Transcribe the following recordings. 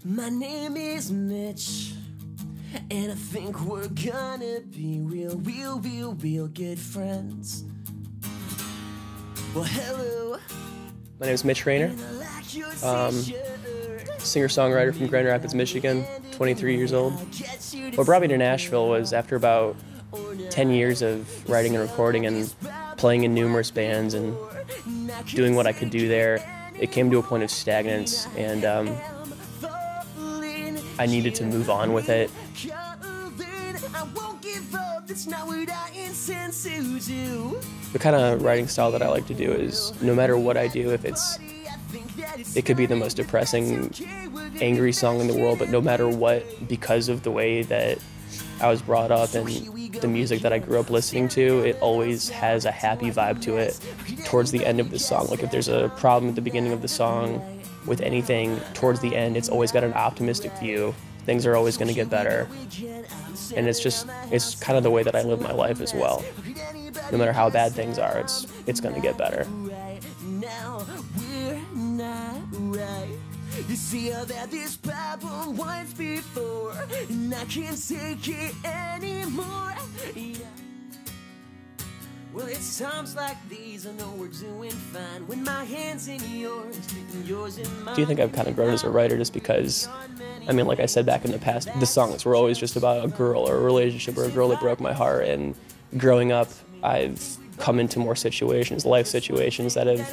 My name is Mitch, and I think we're gonna be real good friends. Well, hello. My name is Mitch Rehner, singer-songwriter from Grand Rapids, Michigan, 23 years old. What brought me to Nashville was after about 10 years of writing and recording and playing in numerous bands and doing what I could do there, it came to a point of stagnance, and I needed to move on with it. The kind of writing style that I like to do is, no matter what I do, it could be the most depressing, angry song in the world, but no matter what, because of the way that I was brought up and the music that I grew up listening to, it always has a happy vibe to it towards the end of the song. Like if there's a problem at the beginning of the song with anything, towards the end, it's always got an optimistic view. Things are always going to get better. And it's kind of the way that I live my life as well. No matter how bad things are, it's going to get better. You see how that this problem once before, and I can't take it anymore. Yeah. Well, it's times like these I know we're doing fine when my hands in yours and yours in mine. Do you think I've kind of grown as a writer just because, I mean, like I said back in the past, the songs were always just about a girl or a relationship or a girl that broke my heart, and growing up I've come into more situations, life situations, that have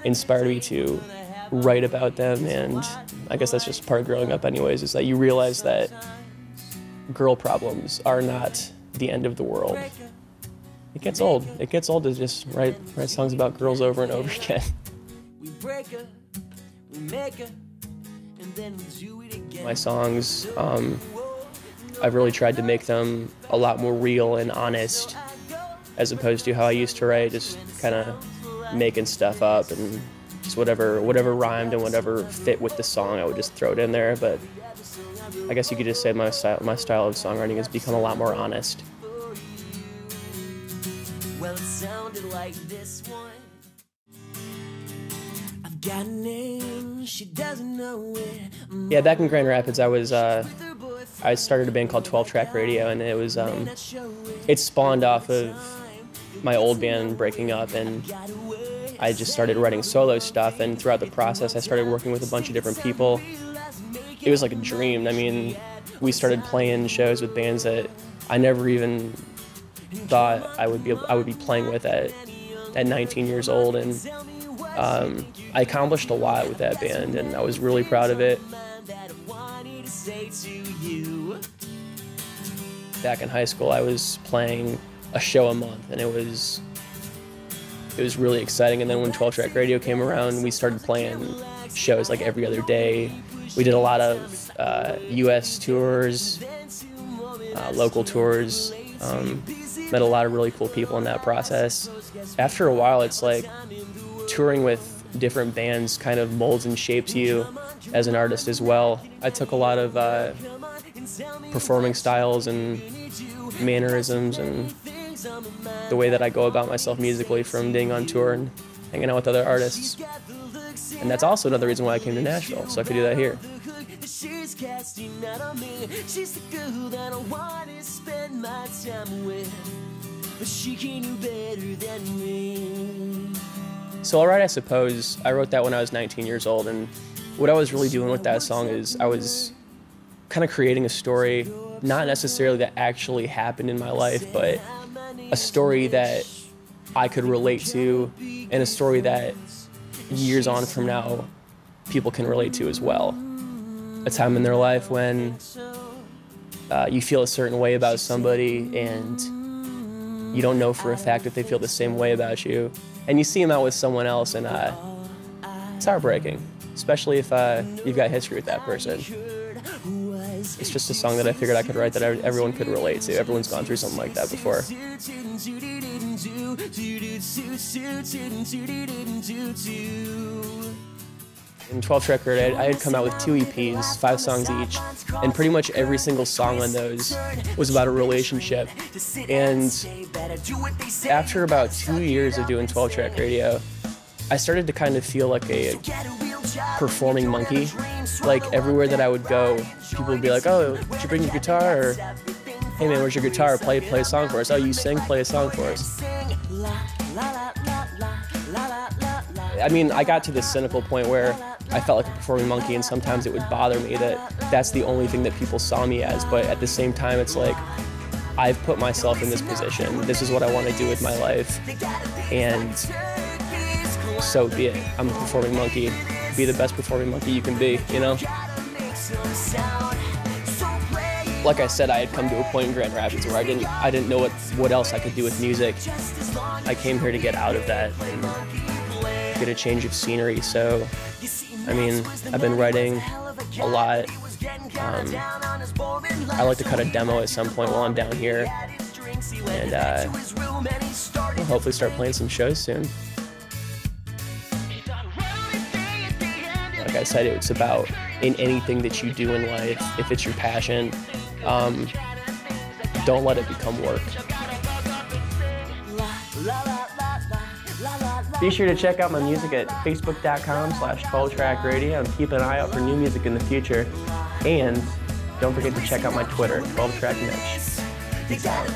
inspired me to write about them. And I guess that's just part of growing up anyways, is that you realize that girl problems are not the end of the world. It gets old. It gets old to just write songs about girls over and over again. We break her, we make her, and then we do it again. My songs, I've really tried to make them a lot more real and honest, as opposed to how I used to write, just kind of making stuff up and just whatever rhymed and whatever fit with the song, I would just throw it in there. But I guess you could just say my style of songwriting has become a lot more honest. Well, it sounded like this one. I've got a name, she doesn't know it. Yeah, back in Grand Rapids, I started a band called 12 Track Radio, and it spawned off of my old band breaking up, and I just started writing solo stuff, and throughout the process I started working with a bunch of different people. It was like a dream. I mean, we started playing shows with bands that I never even thought I would be playing with at 19 years old, and I accomplished a lot with that band, and I was really proud of it. Back in high school, I was playing a show a month, and it was really exciting. And then when 12 Track Radio came around, we started playing shows like every other day. We did a lot of US tours, local tours, met a lot of really cool people in that process. After a while, it's like touring with different bands kind of molds and shapes you as an artist as well. I took a lot of performing styles and mannerisms and the way that I go about myself musically from being on tour and hanging out with other artists. And that's also another reason why I came to Nashville, so I could do that here. She's casting out on me. She's the girl that I want to spend my time with, but she can do better than me. So Alright, I Suppose, I wrote that when I was 19 years old, and what I was really doing with that song is I was kind of creating a story, not necessarily that actually happened in my life, but a story that I could relate to, and a story that years on from now people can relate to as well. A time in their life when you feel a certain way about somebody and you don't know for a fact if they feel the same way about you, and you see them out with someone else, and it's heartbreaking, especially if you've got history with that person. It's just a song that I figured I could write that everyone could relate to. Everyone's gone through something like that before. In 12 Track Radio, I had come out with 2 EPs, 5 songs each, and pretty much every single song on those was about a relationship. And after about 2 years of doing 12 Track Radio, I started to kind of feel like a performing monkey. Like everywhere that I would go, people would be like, "Oh, did you bring your guitar?" Or, "Hey man, where's your guitar? Play a song for us." "Oh, you sing? Play a song for us." I mean, I got to this cynical point where I felt like a performing monkey, and sometimes it would bother me that that's the only thing that people saw me as. But at the same time, it's like, I've put myself in this position. This is what I want to do with my life, and so be it. I'm a performing monkey. Be the best performing monkey you can be, you know? Like I said, I had come to a point in Grand Rapids where I didn't know what else I could do with music. I came here to get out of that and get a change of scenery. So, I mean, I've been writing a lot. I like to cut a demo at some point while I'm down here, and I'll hopefully start playing some shows soon. Like I said, it's about in anything that you do in life, if it's your passion, don't let it become work. Be sure to check out my music at facebook.com/12trackradio and keep an eye out for new music in the future. And don't forget to check out my Twitter, 12trackmitch. Peace out.